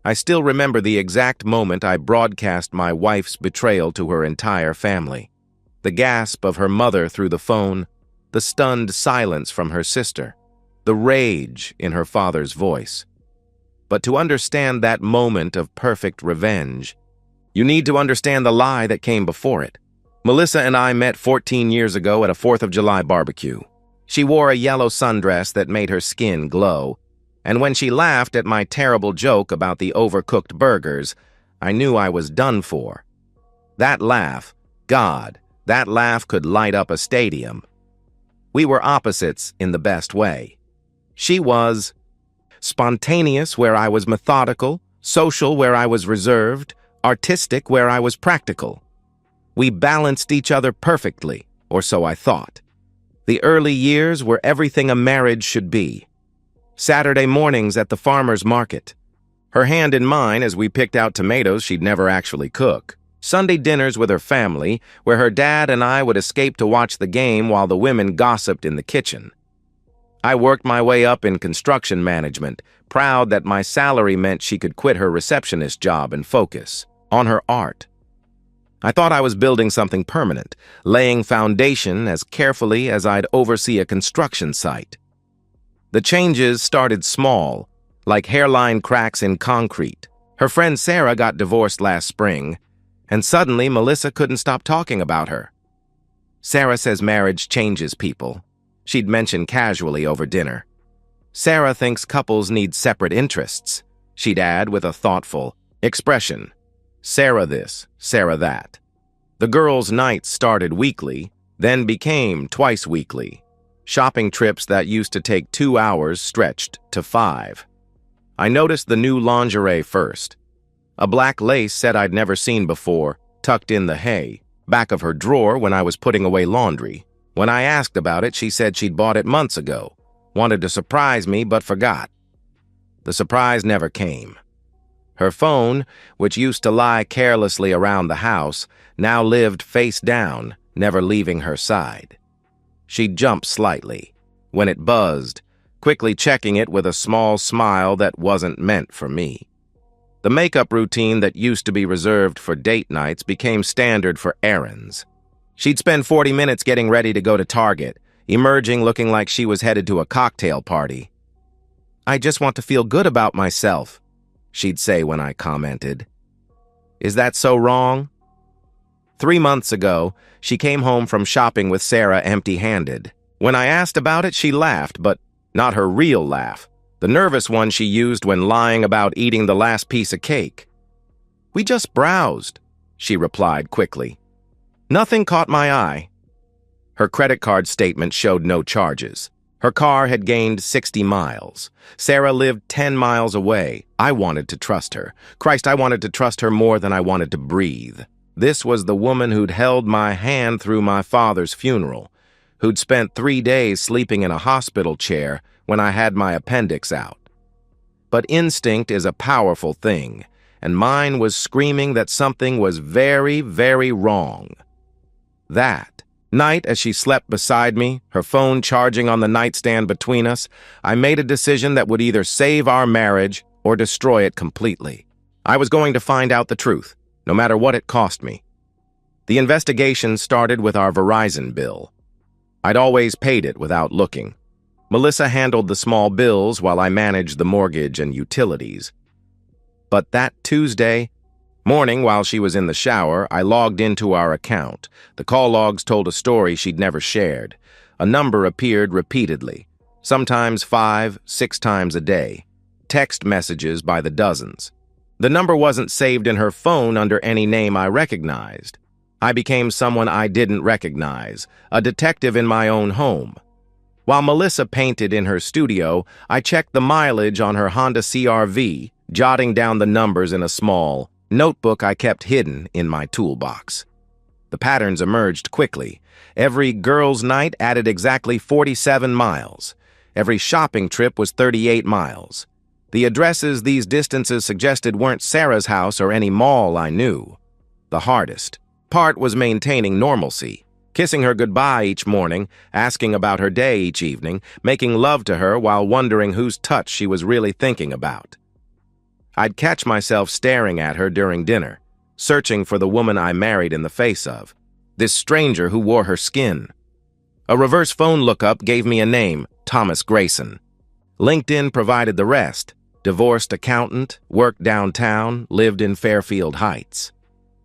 I still remember the exact moment I broadcast my wife's betrayal to her entire family. The gasp of her mother through the phone, the stunned silence from her sister, the rage in her father's voice. But to understand that moment of perfect revenge, you need to understand the lie that came before it. Melissa and I met 14 years ago at a 4th of July barbecue. She wore a yellow sundress that made her skin glow, and when she laughed at my terrible joke about the overcooked burgers, I knew I was done for. That laugh, God, that laugh could light up a stadium. We were opposites in the best way. She was spontaneous where I was methodical, social where I was reserved, artistic where I was practical. We balanced each other perfectly, or so I thought. The early years were everything a marriage should be. Saturday mornings at the farmer's market. Her hand in mine as we picked out tomatoes she'd never actually cook. Sunday dinners with her family, where her dad and I would escape to watch the game while the women gossiped in the kitchen. I worked my way up in construction management, proud that my salary meant she could quit her receptionist job and focus on her art. I thought I was building something permanent, laying foundation as carefully as I'd oversee a construction site. The changes started small, like hairline cracks in concrete. Her friend Sarah got divorced last spring, and suddenly Melissa couldn't stop talking about her. Sarah says marriage changes people. She'd mention casually over dinner. Sarah thinks couples need separate interests. She'd add with a thoughtful expression. Sarah this, Sarah that. The girls' nights started weekly, then became twice weekly. Shopping trips that used to take 2 hours stretched to 5. I noticed the new lingerie first. A black lace set I'd never seen before, tucked in the hay, back of her drawer when I was putting away laundry. When I asked about it, she said she'd bought it months ago, wanted to surprise me but forgot. The surprise never came. Her phone, which used to lie carelessly around the house, now lived face down, never leaving her side. She'd jump slightly when it buzzed, quickly checking it with a small smile that wasn't meant for me. The makeup routine that used to be reserved for date nights became standard for errands. She'd spend 40 minutes getting ready to go to Target, emerging looking like she was headed to a cocktail party. "I just want to feel good about myself," she'd say when I commented. "Is that so wrong?" 3 months ago, she came home from shopping with Sarah empty-handed. When I asked about it, she laughed, but not her real laugh, the nervous one she used when lying about eating the last piece of cake. "We just browsed," she replied quickly. "Nothing caught my eye." Her credit card statement showed no charges. Her car had gained 60 miles. Sarah lived 10 miles away. I wanted to trust her. Christ, I wanted to trust her more than I wanted to breathe. This was the woman who'd held my hand through my father's funeral, who'd spent 3 days sleeping in a hospital chair when I had my appendix out. But instinct is a powerful thing, and mine was screaming that something was very, very wrong. That night, as she slept beside me, her phone charging on the nightstand between us, I made a decision that would either save our marriage or destroy it completely. I was going to find out the truth, no matter what it cost me. The investigation started with our Verizon bill. I'd always paid it without looking. Melissa handled the small bills while I managed the mortgage and utilities. But that Tuesday morning, while she was in the shower, I logged into our account. The call logs told a story she'd never shared. A number appeared repeatedly, sometimes 5, 6 times a day. Text messages by the dozens. The number wasn't saved in her phone under any name I recognized. I became someone I didn't recognize, a detective in my own home. While Melissa painted in her studio, I checked the mileage on her Honda CR-V, jotting down the numbers in a small notebook I kept hidden in my toolbox. The patterns emerged quickly. Every girls' night added exactly 47 miles. Every shopping trip was 38 miles. The addresses these distances suggested weren't Sarah's house or any mall I knew. The hardest part was maintaining normalcy, kissing her goodbye each morning, asking about her day each evening, making love to her while wondering whose touch she was really thinking about. I'd catch myself staring at her during dinner, searching for the woman I married in the face of, this stranger who wore her skin. A reverse phone lookup gave me a name, Thomas Grayson. LinkedIn provided the rest. Divorced accountant, worked downtown, lived in Fairfield Heights.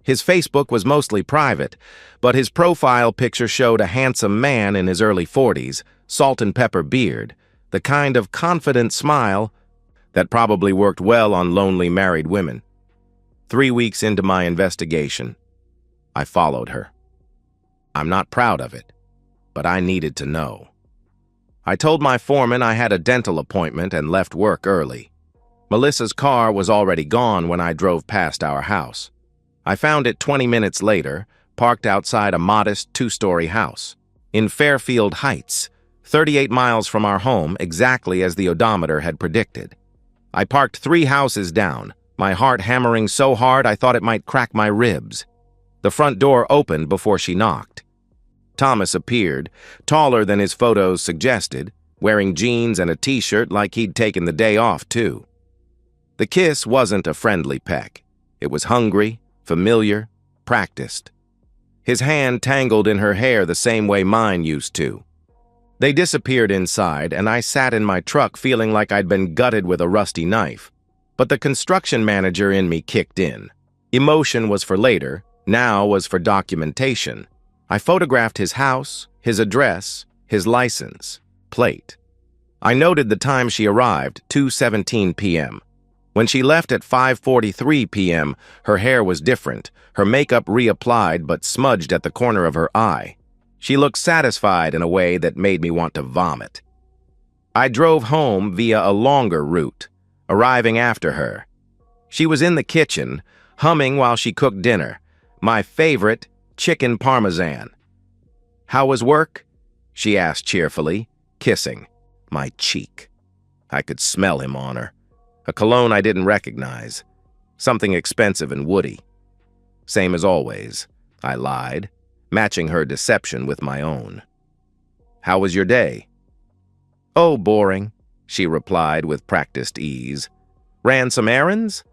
His Facebook was mostly private, but his profile picture showed a handsome man in his early 40s, salt and pepper beard, the kind of confident smile that probably worked well on lonely married women. 3 weeks into my investigation, I followed her. I'm not proud of it, but I needed to know. I told my foreman I had a dental appointment and left work early. Melissa's car was already gone when I drove past our house. I found it 20 minutes later, parked outside a modest 2-story house in Fairfield Heights, 38 miles from our home, exactly as the odometer had predicted. I parked 3 houses down, my heart hammering so hard I thought it might crack my ribs. The front door opened before she knocked. Thomas appeared, taller than his photos suggested, wearing jeans and a t-shirt like he'd taken the day off, too. The kiss wasn't a friendly peck. It was hungry, familiar, practiced. His hand tangled in her hair the same way mine used to. They disappeared inside, and I sat in my truck feeling like I'd been gutted with a rusty knife. But the construction manager in me kicked in. Emotion was for later, now was for documentation. I photographed his house, his address, his license plate. I noted the time she arrived, 2:17 p.m. When she left at 5:43 p.m., her hair was different, her makeup reapplied but smudged at the corner of her eye. She looked satisfied in a way that made me want to vomit. I drove home via a longer route, arriving after her. She was in the kitchen, humming while she cooked dinner, my favorite chicken parmesan. "How was work?" she asked cheerfully, kissing my cheek. I could smell him on her. A cologne I didn't recognize. Something expensive and woody. "Same as always," I lied, matching her deception with my own. "How was your day?" "Oh, boring," she replied with practiced ease. "Ran some errands?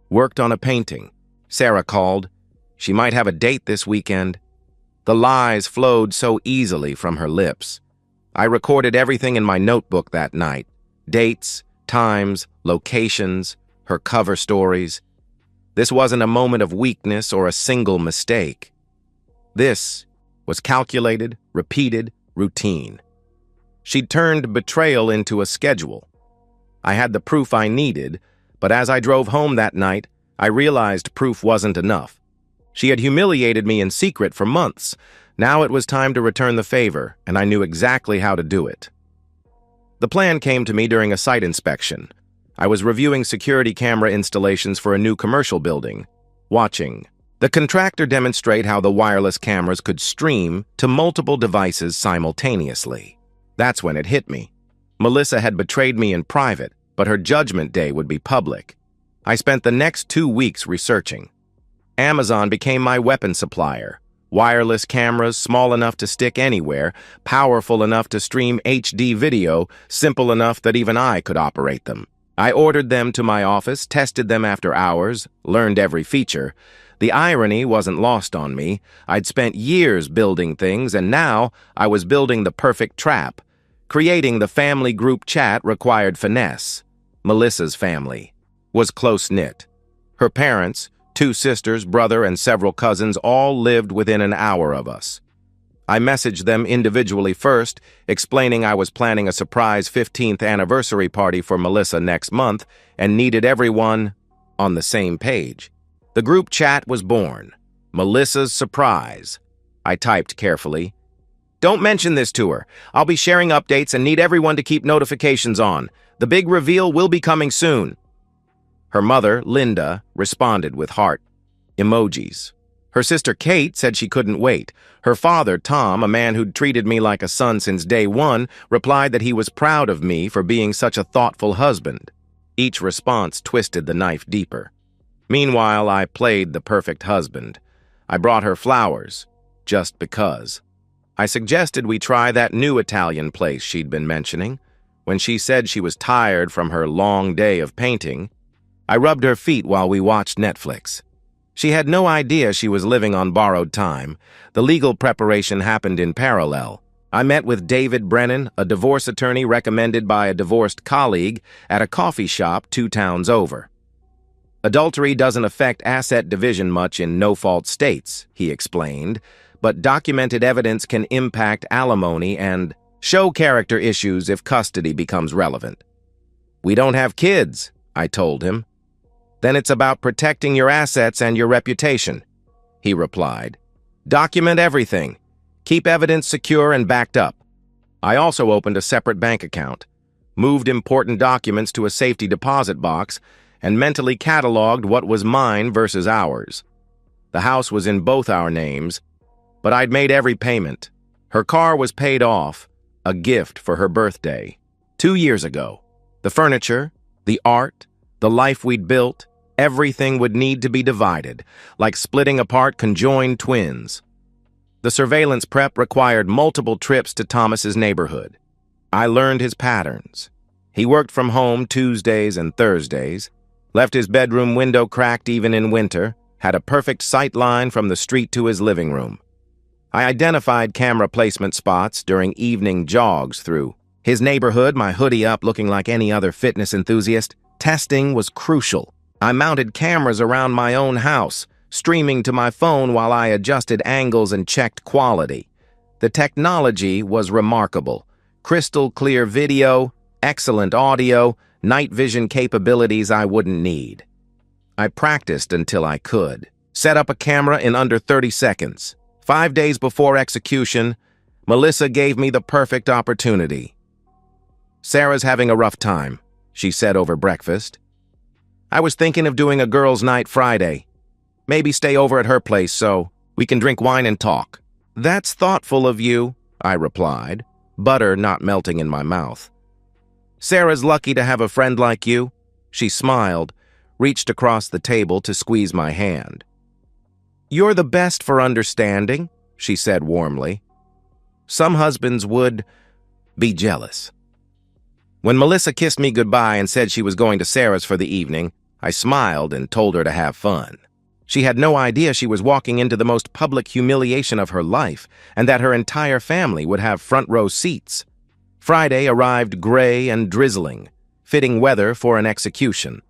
Worked on a painting. Sarah called. She might have a date this weekend." The lies flowed so easily from her lips. I recorded everything in my notebook that night. Dates, times, locations, her cover stories. This wasn't a moment of weakness or a single mistake. This was calculated, repeated, routine. She'd turned betrayal into a schedule. I had the proof I needed, but as I drove home that night, I realized proof wasn't enough. She had humiliated me in secret for months. Now it was time to return the favor, and I knew exactly how to do it. The plan came to me during a site inspection. I was reviewing security camera installations for a new commercial building, watching the contractor demonstrate how the wireless cameras could stream to multiple devices simultaneously. That's when it hit me. Melissa had betrayed me in private, but her judgment day would be public. I spent the next 2 weeks researching. Amazon became my weapon supplier. Wireless cameras small enough to stick anywhere, powerful enough to stream HD video, simple enough that even I could operate them. I ordered them to my office, tested them after hours, learned every feature. The irony wasn't lost on me. I'd spent years building things, and now I was building the perfect trap. Creating the family group chat required finesse. Melissa's family was close-knit. Her parents, 2 sisters, brother, and several cousins all lived within an hour of us. I messaged them individually first, explaining I was planning a surprise 15th anniversary party for Melissa next month and needed everyone on the same page. The group chat was born. Melissa's surprise. I typed carefully. "Don't mention this to her. I'll be sharing updates and need everyone to keep notifications on. The big reveal will be coming soon." Her mother, Linda, responded with heart emojis. Her sister Kate said she couldn't wait. Her father, Tom, a man who'd treated me like a son since day one, replied that he was proud of me for being such a thoughtful husband. Each response twisted the knife deeper. Meanwhile, I played the perfect husband. I brought her flowers, just because. I suggested we try that new Italian place she'd been mentioning. When she said she was tired from her long day of painting, I rubbed her feet while we watched Netflix. She had no idea she was living on borrowed time. The legal preparation happened in parallel. I met with David Brennan, a divorce attorney recommended by a divorced colleague, at a coffee shop 2 towns over. Adultery doesn't affect asset division much in no-fault states, he explained, but documented evidence can impact alimony and show character issues if custody becomes relevant. We don't have kids, I told him. Then it's about protecting your assets and your reputation, he replied. Document everything. Keep evidence secure and backed up. I also opened a separate bank account, moved important documents to a safety deposit box, and mentally cataloged what was mine versus ours. The house was in both our names, but I'd made every payment. Her car was paid off, a gift for her birthday, 2 years ago. The furniture, the art, the life we'd built, everything would need to be divided, like splitting apart conjoined twins. The surveillance prep required multiple trips to Thomas's neighborhood. I learned his patterns. He worked from home Tuesdays and Thursdays, left his bedroom window cracked even in winter, had a perfect sight line from the street to his living room. I identified camera placement spots during evening jogs through his neighborhood, my hoodie up looking like any other fitness enthusiast. Testing was crucial. I mounted cameras around my own house, streaming to my phone while I adjusted angles and checked quality. The technology was remarkable. Crystal clear video, excellent audio, night vision capabilities I wouldn't need. I practiced until I could. Set up a camera in under 30 seconds. 5 days before execution, Melissa gave me the perfect opportunity. Sarah's having a rough time, she said over breakfast. I was thinking of doing a girls' night Friday. Maybe stay over at her place so we can drink wine and talk. That's thoughtful of you, I replied, butter not melting in my mouth. Sarah's lucky to have a friend like you. She smiled, reached across the table to squeeze my hand. You're the best for understanding, she said warmly. Some husbands would be jealous. When Melissa kissed me goodbye and said she was going to Sarah's for the evening, I smiled and told her to have fun. She had no idea she was walking into the most public humiliation of her life and that her entire family would have front-row seats. Friday arrived gray and drizzling, fitting weather for an execution.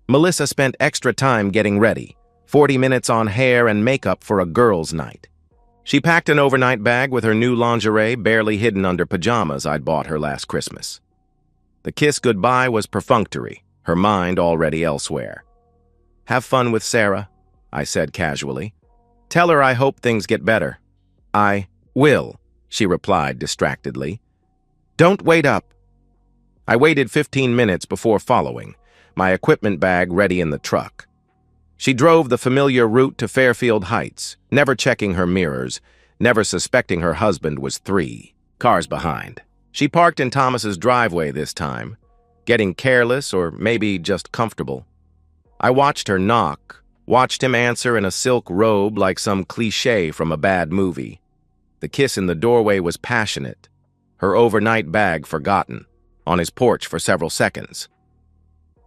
Melissa spent extra time getting ready, 40 minutes on hair and makeup for a girls' night. She packed an overnight bag with her new lingerie barely hidden under pajamas I'd bought her last Christmas. The kiss goodbye was perfunctory, her mind already elsewhere. Have fun with Sarah, I said casually. Tell her I hope things get better. I will, she replied distractedly. Don't wait up. I waited 15 minutes before following, my equipment bag ready in the truck. She drove the familiar route to Fairfield Heights, never checking her mirrors, never suspecting her husband was 3 cars behind. She parked in Thomas's driveway this time, getting careless or maybe just comfortable. I watched her knock, watched him answer in a silk robe like some cliché from a bad movie. The kiss in the doorway was passionate, her overnight bag forgotten, on his porch for several seconds.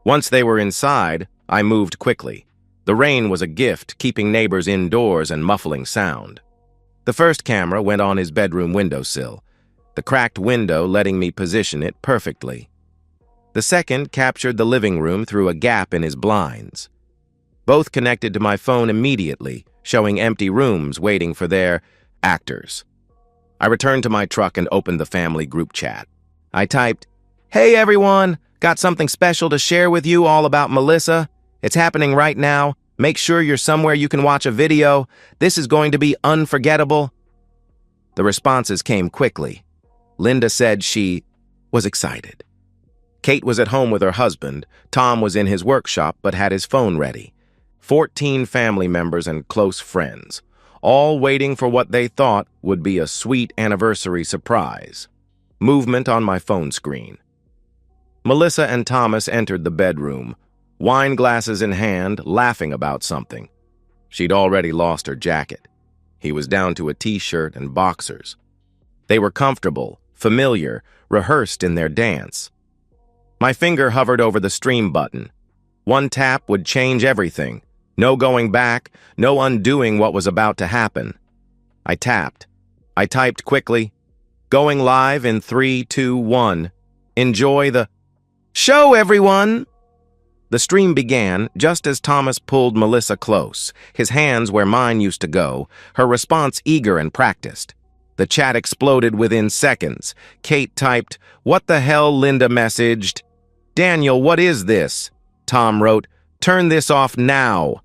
Once they were inside, I moved quickly. The rain was a gift, keeping neighbors indoors and muffling sound. The first camera went on his bedroom windowsill, the cracked window letting me position it perfectly. The second captured the living room through a gap in his blinds. Both connected to my phone immediately, showing empty rooms waiting for their actors. I returned to my truck and opened the family group chat. I typed, "Hey everyone, got something special to share with you all about Melissa. It's happening right now. Make sure you're somewhere you can watch a video. This is going to be unforgettable." The responses came quickly. Linda said she was excited. Kate was at home with her husband. Tom was in his workshop but had his phone ready. 14 family members and close friends, all waiting for what they thought would be a sweet anniversary surprise. Movement on my phone screen. Melissa and Thomas entered the bedroom, wine glasses in hand, laughing about something. She'd already lost her jacket. He was down to a t-shirt and boxers. They were comfortable, familiar, rehearsed in their dance. My finger hovered over the stream button. One tap would change everything. No going back, no undoing what was about to happen. I tapped. I typed quickly. Going live in 3, 2, 1. Enjoy the show, everyone! The stream began just as Thomas pulled Melissa close, his hands where mine used to go, her response eager and practiced. The chat exploded within seconds. Kate typed, "What the hell?" Linda messaged. "Daniel, what is this?" Tom wrote, "Turn this off now."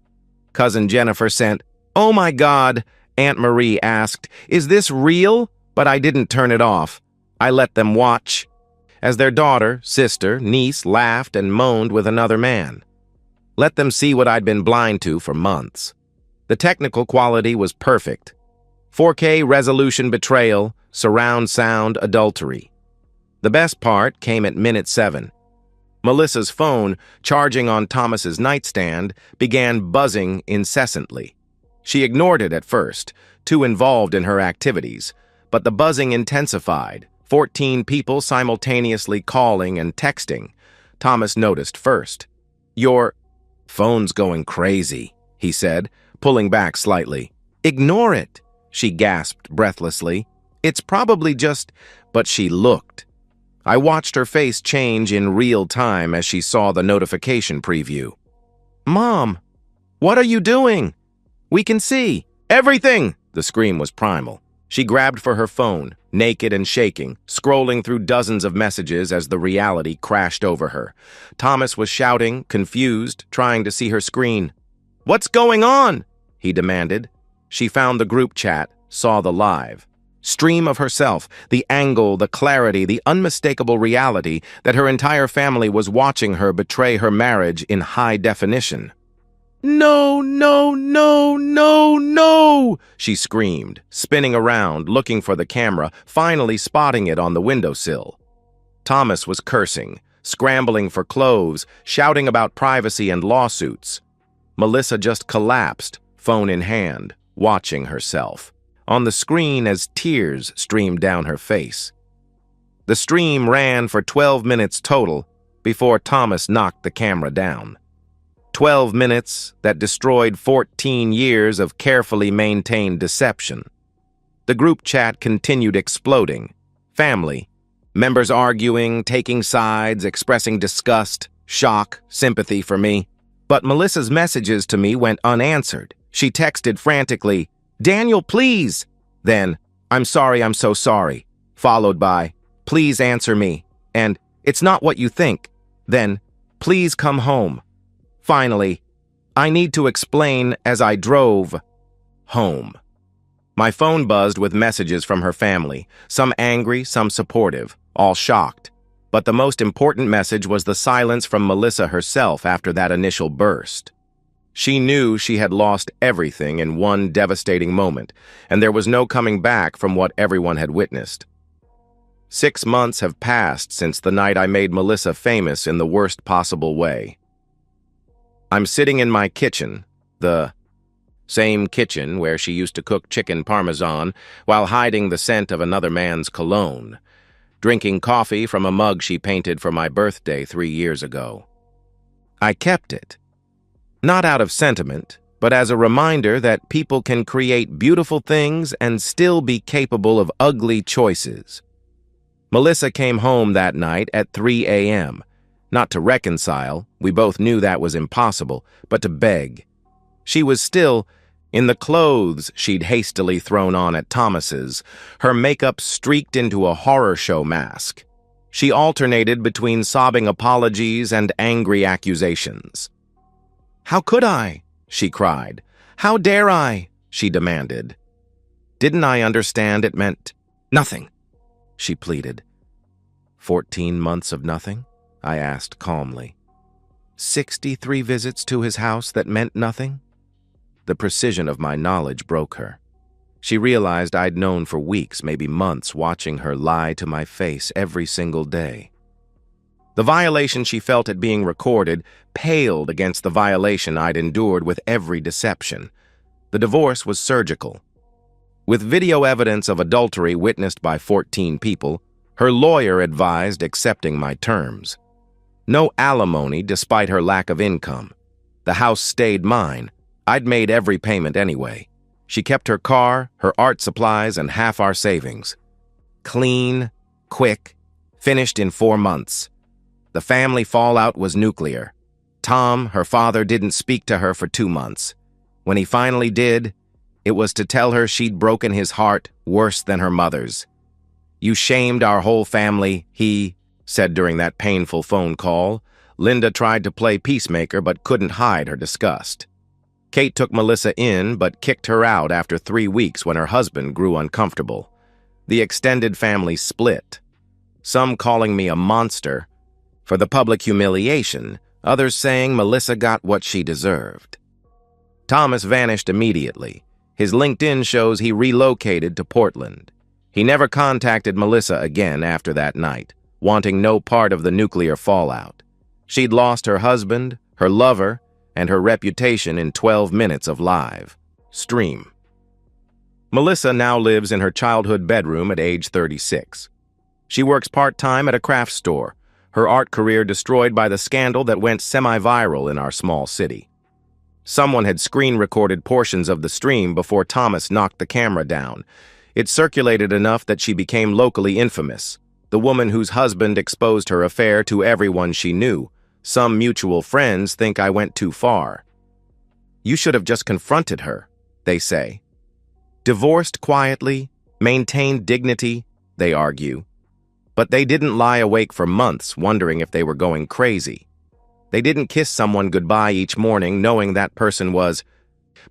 Cousin Jennifer sent, "Oh my God." Aunt Marie asked, "Is this real?" But I didn't turn it off. I let them watch. As their daughter, sister, niece laughed and moaned with another man. Let them see what I'd been blind to for months. The technical quality was perfect. 4K resolution betrayal, surround sound adultery. The best part came at minute 7. Melissa's phone, charging on Thomas's nightstand, began buzzing incessantly. She ignored it at first, too involved in her activities, but the buzzing intensified. 14 people simultaneously calling and texting. Thomas noticed first. "Your phone's going crazy," he said, pulling back slightly. "Ignore it," she gasped breathlessly. "It's probably just..." But she looked. I watched her face change in real time as she saw the notification preview. "Mom, what are you doing? We can see everything!" The scream was primal. She grabbed for her phone, naked and shaking, scrolling through dozens of messages as the reality crashed over her. Thomas was shouting, confused, trying to see her screen. "What's going on?" he demanded. She found the group chat, saw the live stream of herself, the angle, the clarity, the unmistakable reality that her entire family was watching her betray her marriage in high definition. "No, no, no, no, no!" she screamed, spinning around, looking for the camera, finally spotting it on the windowsill. Thomas was cursing, scrambling for clothes, shouting about privacy and lawsuits. Melissa just collapsed, phone in hand, watching herself, on the screen as tears streamed down her face. The stream ran for 12 minutes total before Thomas knocked the camera down. 12 minutes that destroyed 14 years of carefully maintained deception. The group chat continued exploding. Family, members arguing, taking sides, expressing disgust, shock, sympathy for me. But Melissa's messages to me went unanswered. She texted frantically, "Daniel, please!" Then, "I'm sorry, I'm so sorry," followed by, "Please answer me," and "It's not what you think." Then, "Please come home." Finally, "I need to explain," as I drove home. My phone buzzed with messages from her family, some angry, some supportive, all shocked. But the most important message was the silence from Melissa herself after that initial burst. She knew she had lost everything in one devastating moment, and there was no coming back from what everyone had witnessed. 6 months have passed since the night I made Melissa famous in the worst possible way. I'm sitting in my kitchen, the same kitchen where she used to cook chicken parmesan while hiding the scent of another man's cologne, drinking coffee from a mug she painted for my birthday 3 years ago. I kept it, not out of sentiment, but as a reminder that people can create beautiful things and still be capable of ugly choices. Melissa came home that night at 3 a.m., not to reconcile, we both knew that was impossible, but to beg. She was still in the clothes she'd hastily thrown on at Thomas's, her makeup streaked into a horror show mask. She alternated between sobbing apologies and angry accusations. "How could I?" she cried. "How dare I?" she demanded. "Didn't I understand it meant nothing?" she pleaded. 14 months of nothing? I asked calmly. 63 visits to his house that meant nothing? The precision of my knowledge broke her. She realized I'd known for weeks, maybe months, watching her lie to my face every single day. The violation she felt at being recorded paled against the violation I'd endured with every deception. The divorce was surgical. With video evidence of adultery witnessed by 14 people, her lawyer advised accepting my terms. No alimony despite her lack of income. The house stayed mine. I'd made every payment anyway. She kept her car, her art supplies, and half our savings. Clean, quick, finished in 4 months. The family fallout was nuclear. Tom, her father, didn't speak to her for 2 months. When he finally did, it was to tell her she'd broken his heart worse than her mother's. "You shamed our whole family," he said during that painful phone call. Linda tried to play peacemaker but couldn't hide her disgust. Kate took Melissa in but kicked her out after 3 weeks when her husband grew uncomfortable. The extended family split, some calling me a monster for the public humiliation, others saying Melissa got what she deserved. Thomas vanished immediately. His LinkedIn shows he relocated to Portland. He never contacted Melissa again after that night, wanting no part of the nuclear fallout. She'd lost her husband, her lover, and her reputation in 12 minutes of live stream. Melissa now lives in her childhood bedroom at age 36. She works part-time at a craft store, her art career destroyed by the scandal that went semi-viral in our small city. Someone had screen-recorded portions of the stream before Thomas knocked the camera down. It circulated enough that she became locally infamous, the woman whose husband exposed her affair to everyone she knew. Some mutual friends think I went too far. "You should have just confronted her," they say. Divorced quietly, maintained dignity, they argue. But they didn't lie awake for months wondering if they were going crazy. They didn't kiss someone goodbye each morning knowing that person was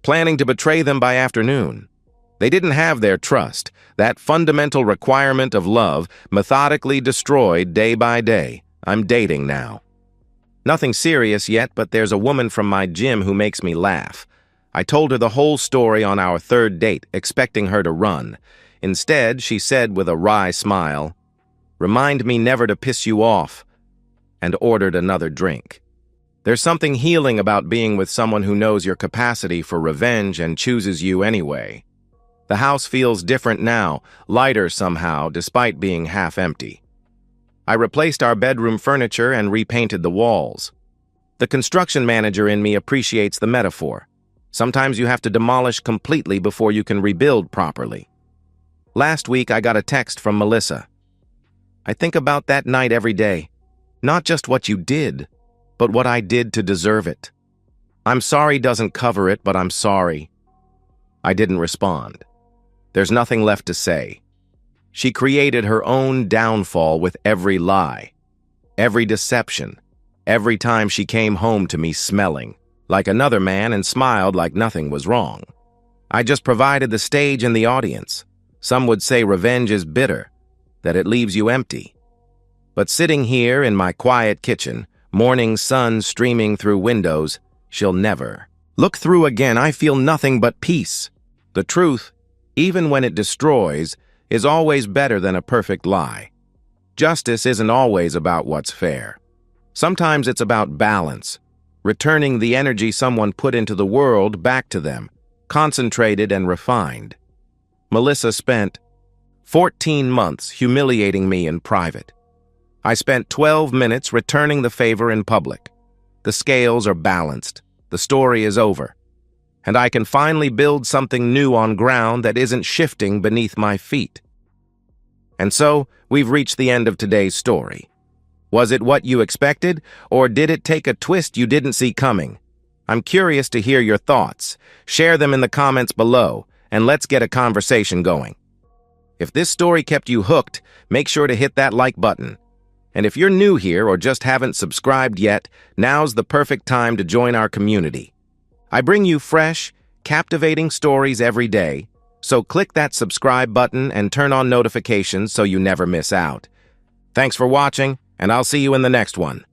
planning to betray them by afternoon. They didn't have their trust, that fundamental requirement of love, methodically destroyed day by day. I'm dating now. Nothing serious yet, but there's a woman from my gym who makes me laugh. I told her the whole story on our 3rd date, expecting her to run. Instead, she said with a wry smile, "Remind me never to piss you off," and ordered another drink. There's something healing about being with someone who knows your capacity for revenge and chooses you anyway. The house feels different now, lighter somehow, despite being half empty. I replaced our bedroom furniture and repainted the walls. The construction manager in me appreciates the metaphor. Sometimes you have to demolish completely before you can rebuild properly. Last week, I got a text from Melissa. "I think about that night every day. Not just what you did, but what I did to deserve it. I'm sorry doesn't cover it, but I'm sorry." I didn't respond. There's nothing left to say. She created her own downfall with every lie, every deception, every time she came home to me smelling like another man and smiled like nothing was wrong. I just provided the stage and the audience. Some would say revenge is bitter, that it leaves you empty. But sitting here in my quiet kitchen, morning sun streaming through windows, she'll never look through again. I feel nothing but peace. The truth, even when it destroys, is always better than a perfect lie. Justice isn't always about what's fair. Sometimes it's about balance, returning the energy someone put into the world back to them, concentrated and refined. Melissa spent 14 months humiliating me in private. I spent 12 minutes returning the favor in public. The scales are balanced. The story is over. And I can finally build something new on ground that isn't shifting beneath my feet. And so, we've reached the end of today's story. Was it what you expected, or did it take a twist you didn't see coming? I'm curious to hear your thoughts. Share them in the comments below, and let's get a conversation going. If this story kept you hooked, make sure to hit that like button. And if you're new here or just haven't subscribed yet, now's the perfect time to join our community. I bring you fresh, captivating stories every day, so click that subscribe button and turn on notifications so you never miss out. Thanks for watching, and I'll see you in the next one.